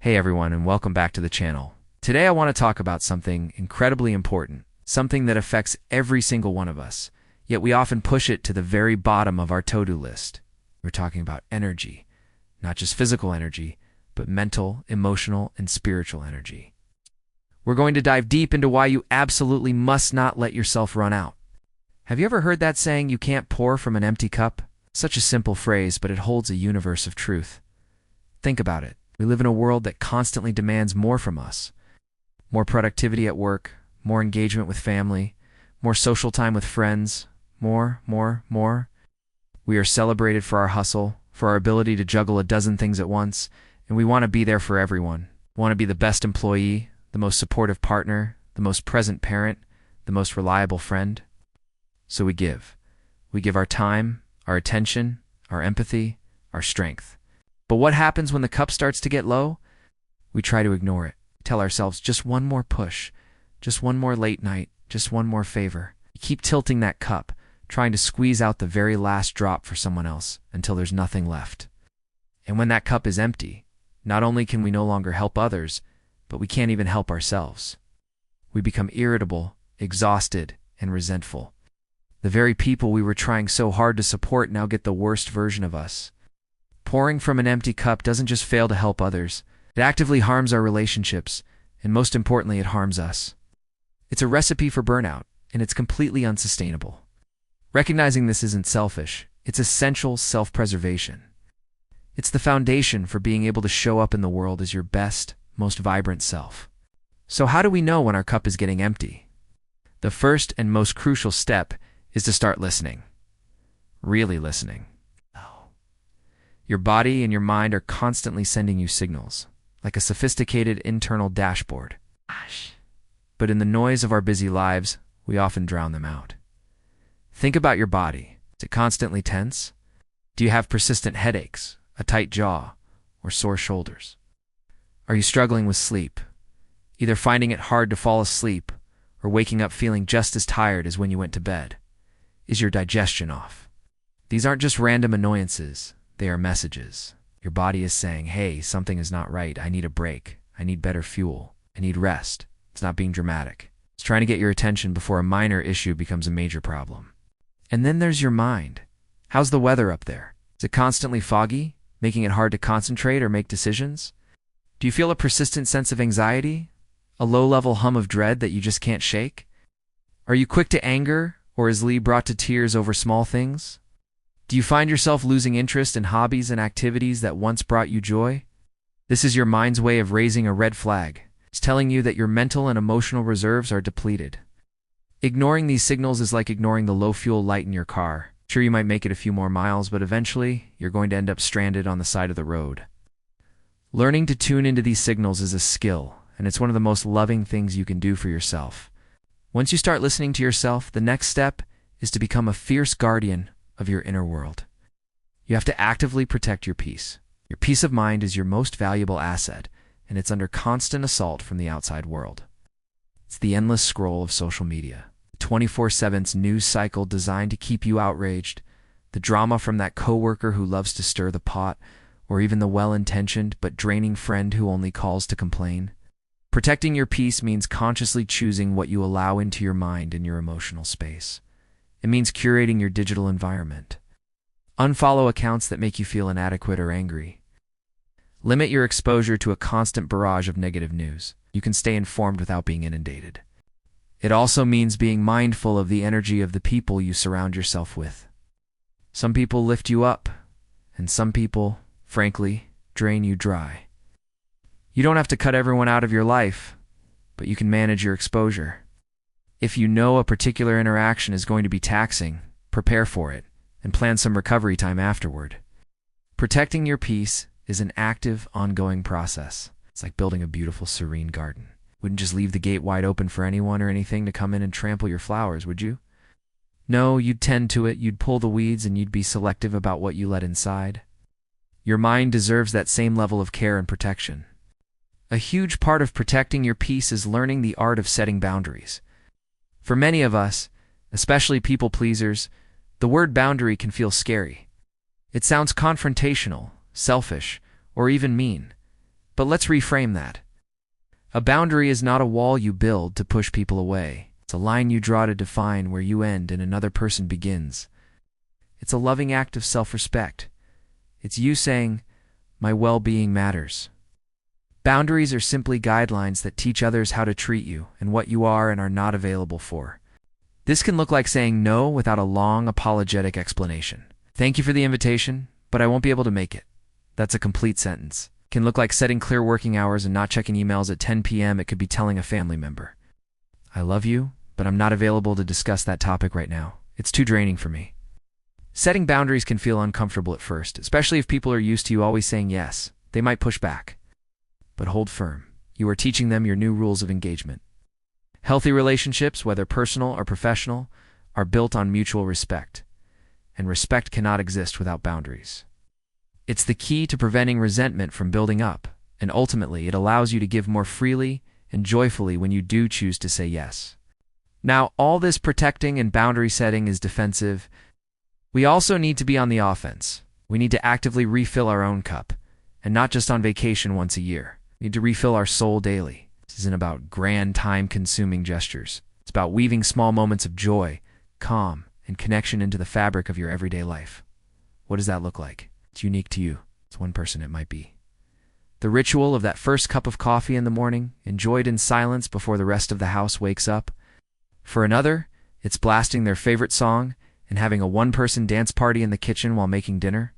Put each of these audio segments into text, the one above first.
Hey everyone, and welcome back to the channel. Today I want to talk about something incredibly important, something that affects every single one of us, yet we often push it to the very bottom of our to-do list. We're talking about energy, not just physical energy, but mental, emotional, and spiritual energy. We're going to dive deep into why you absolutely must not let yourself run out. Have you ever heard that saying, you can't pour from an empty cup? Such a simple phrase, but it holds a universe of truth. Think about it. We live in a world that constantly demands more from us. More productivity at work, more engagement with family, more social time with friends, more. We are celebrated for our hustle, for our ability to juggle a dozen things at once, and we want to be there for everyone. We want to be the best employee, the most supportive partner, the most present parent, the most reliable friend. So we give. We give our time, our attention, our empathy, our strength. But what happens when the cup starts to get low? We try to ignore it. Tell ourselves just one more push, just one more late night, just one more favor. You keep tilting that cup, trying to squeeze out the very last drop for someone else until there's nothing left. And when that cup is empty, not only can we no longer help others, but we can't even help ourselves. We become irritable, exhausted, and resentful. The very people we were trying so hard to support now get the worst version of us. Pouring from an empty cup doesn't just fail to help others, it actively harms our relationships, and most importantly, it harms us. It's a recipe for burnout, and it's completely unsustainable. Recognizing this isn't selfish, it's essential self-preservation. It's the foundation for being able to show up in the world as your best, most vibrant self. So how do we know when our cup is getting empty? The first and most crucial step is to start listening. Really listening. Your body and your mind are constantly sending you signals, like a sophisticated internal dashboard. But in the noise of our busy lives, we often drown them out. Think about your body. Is it constantly tense? Do you have persistent headaches, a tight jaw, or sore shoulders? Are you struggling with sleep, either finding it hard to fall asleep or waking up feeling just as tired as when you went to bed? Is your digestion off? These aren't just random annoyances. They are messages. Your body is saying, hey, something is not right. I need a break. I need better fuel. I need rest. It's not being dramatic. It's trying to get your attention before a minor issue becomes a major problem. And then there's your mind. How's the weather up there? Is it constantly foggy, making it hard to concentrate or make decisions? Do you feel a persistent sense of anxiety? A low-level hum of dread that you just can't shake? Are you quick to anger, or is Lee brought to tears over small things? Do you find yourself losing interest in hobbies and activities that once brought you joy? This is your mind's way of raising a red flag. It's telling you that your mental and emotional reserves are depleted. Ignoring these signals is like ignoring the low-fuel light in your car. Sure, you might make it a few more miles, but eventually, you're going to end up stranded on the side of the road. Learning to tune into these signals is a skill, and it's one of the most loving things you can do for yourself. Once you start listening to yourself, the next step is to become a fierce guardian of your inner world. You have to actively protect your peace. Your peace of mind is your most valuable asset, and it's under constant assault from the outside world. It's the endless scroll of social media, the 24/7 news cycle designed to keep you outraged, the drama from that coworker who loves to stir the pot, or even the well-intentioned but draining friend who only calls to complain. Protecting your peace means consciously choosing what you allow into your mind and your emotional space. It means curating your digital environment. Unfollow accounts that make you feel inadequate or angry. Limit your exposure to a constant barrage of negative news. You can stay informed without being inundated. It also means being mindful of the energy of the people you surround yourself with. Some people lift you up, and some people, frankly, drain you dry. You don't have to cut everyone out of your life, but you can manage your exposure. If you know a particular interaction is going to be taxing, prepare for it, and plan some recovery time afterward. Protecting your peace is an active, ongoing process. It's like building a beautiful, serene garden. Wouldn't just leave the gate wide open for anyone or anything to come in and trample your flowers, would you? No, you'd tend to it, you'd pull the weeds, and you'd be selective about what you let inside. Your mind deserves that same level of care and protection. A huge part of protecting your peace is learning the art of setting boundaries. For many of us, especially people pleasers, the word boundary can feel scary. It sounds confrontational, selfish, or even mean. But let's reframe that. A boundary is not a wall you build to push people away. It's a line you draw to define where you end and another person begins. It's a loving act of self-respect. It's you saying, "My well-being matters." Boundaries are simply guidelines that teach others how to treat you and what you are and are not available for. This can look like saying no without a long, apologetic explanation. "Thank you for the invitation, but I won't be able to make it." That's a complete sentence. It can look like setting clear working hours and not checking emails at 10 p.m. It could be telling a family member, "I love you, but I'm not available to discuss that topic right now. It's too draining for me." Setting boundaries can feel uncomfortable at first, especially if people are used to you always saying yes. They might push back. But hold firm. You are teaching them your new rules of engagement. Healthy relationships, whether personal or professional, are built on mutual respect. And respect cannot exist without boundaries. It's the key to preventing resentment from building up, and ultimately it allows you to give more freely and joyfully when you do choose to say yes. Now, all this protecting and boundary setting is defensive. We also need to be on the offense. We need to actively refill our own cup, and not just on vacation once a year. We need to refill our soul daily. This isn't about grand, time-consuming gestures. It's about weaving small moments of joy, calm, and connection into the fabric of your everyday life. What does that look like? It's unique to you. It's one person it might be. The ritual of that first cup of coffee in the morning, enjoyed in silence before the rest of the house wakes up. For another, it's blasting their favorite song and having a one-person dance party in the kitchen while making dinner.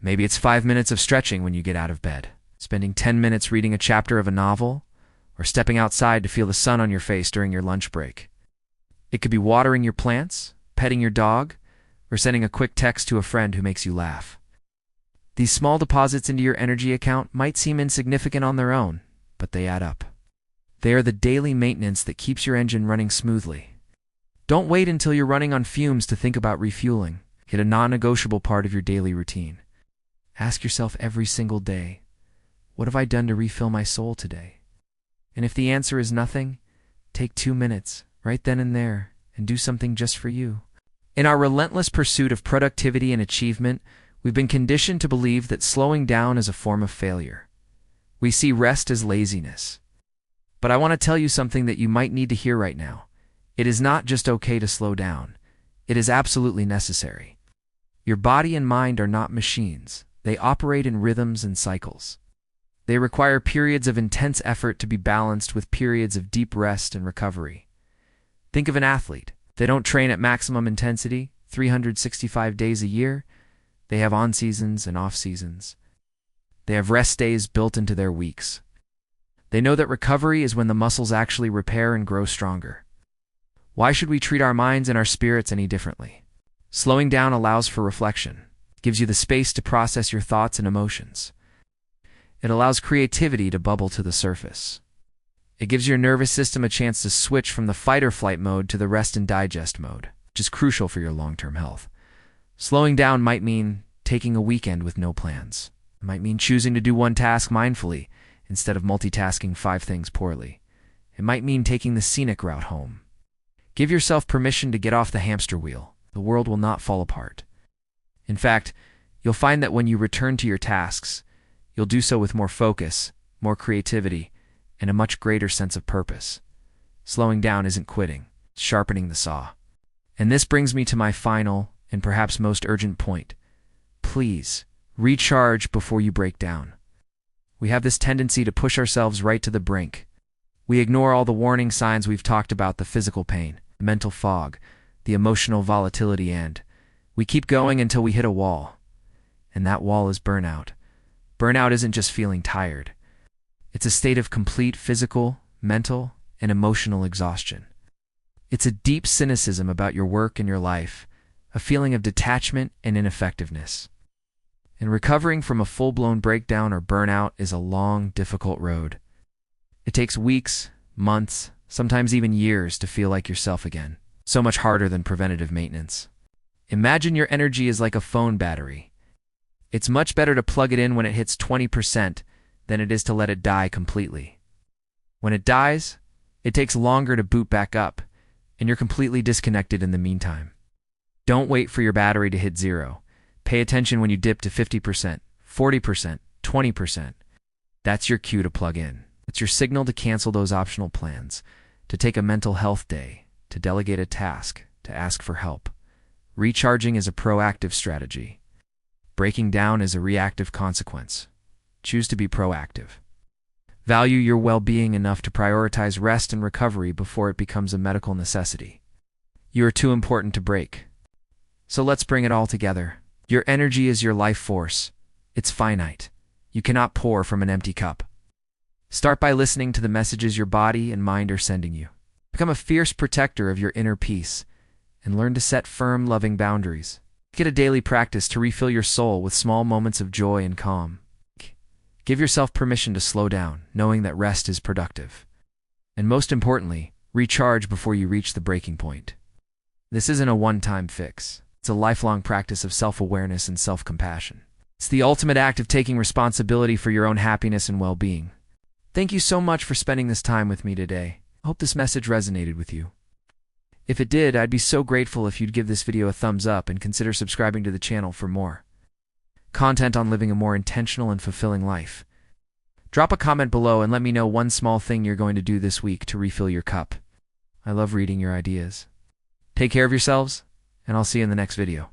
Maybe it's 5 minutes of stretching when you get out of bed, spending 10 minutes reading a chapter of a novel, or stepping outside to feel the sun on your face during your lunch break. It could be watering your plants, petting your dog, or sending a quick text to a friend who makes you laugh. These small deposits into your energy account might seem insignificant on their own, but they add up. They are the daily maintenance that keeps your engine running smoothly. Don't wait until you're running on fumes to think about refueling. Get a non-negotiable part of your daily routine. Ask yourself every single day, what have I done to refill my soul today? And if the answer is nothing, take 2 minutes, right then and there, and do something just for you. In our relentless pursuit of productivity and achievement, we've been conditioned to believe that slowing down is a form of failure. We see rest as laziness. But I want to tell you something that you might need to hear right now. It is not just okay to slow down. It is absolutely necessary. Your body and mind are not machines. They operate in rhythms and cycles. They require periods of intense effort to be balanced with periods of deep rest and recovery. Think of an athlete. They don't train at maximum intensity, 365 days a year. They have on-seasons and off-seasons. They have rest days built into their weeks. They know that recovery is when the muscles actually repair and grow stronger. Why should we treat our minds and our spirits any differently? Slowing down allows for reflection. It gives you the space to process your thoughts and emotions. It allows creativity to bubble to the surface. It gives your nervous system a chance to switch from the fight or flight mode to the rest and digest mode, which is crucial for your long-term health. Slowing down might mean taking a weekend with no plans. It might mean choosing to do one task mindfully instead of multitasking 5 things poorly. It might mean taking the scenic route home. Give yourself permission to get off the hamster wheel. The world will not fall apart. In fact, you'll find that when you return to your tasks, you'll do so with more focus, more creativity, and a much greater sense of purpose. Slowing down isn't quitting, it's sharpening the saw. And this brings me to my final and perhaps most urgent point. Please, recharge before you break down. We have this tendency to push ourselves right to the brink. We ignore all the warning signs we've talked about: the physical pain, the mental fog, the emotional volatility, and we keep going until we hit a wall. And that wall is burnout. Burnout isn't just feeling tired. It's a state of complete physical, mental, and emotional exhaustion. It's a deep cynicism about your work and your life, a feeling of detachment and ineffectiveness. And recovering from a full-blown breakdown or burnout is a long, difficult road. It takes weeks, months, sometimes even years to feel like yourself again. So much harder than preventative maintenance. Imagine your energy is like a phone battery. It's much better to plug it in when it hits 20% than it is to let it die completely. When it dies, it takes longer to boot back up, and you're completely disconnected in the meantime. Don't wait for your battery to hit 0. Pay attention when you dip to 50%, 40%, 20%. That's your cue to plug in. It's your signal to cancel those optional plans, to take a mental health day, to delegate a task, to ask for help. Recharging is a proactive strategy. Breaking down is a reactive consequence. Choose to be proactive. Value your well-being enough to prioritize rest and recovery before it becomes a medical necessity. You are too important to break. So let's bring it all together. Your energy is your life force. It's finite. You cannot pour from an empty cup. Start by listening to the messages your body and mind are sending you. Become a fierce protector of your inner peace and learn to set firm, loving boundaries. Get a daily practice to refill your soul with small moments of joy and calm. Give yourself permission to slow down, knowing that rest is productive. And most importantly, recharge before you reach the breaking point. This isn't a one-time fix. It's a lifelong practice of self-awareness and self-compassion. It's the ultimate act of taking responsibility for your own happiness and well-being. Thank you so much for spending this time with me today. I hope this message resonated with you. If it did, I'd be so grateful if you'd give this video a thumbs up and consider subscribing to the channel for more content on living a more intentional and fulfilling life. Drop a comment below and let me know one small thing you're going to do this week to refill your cup. I love reading your ideas. Take care of yourselves, and I'll see you in the next video.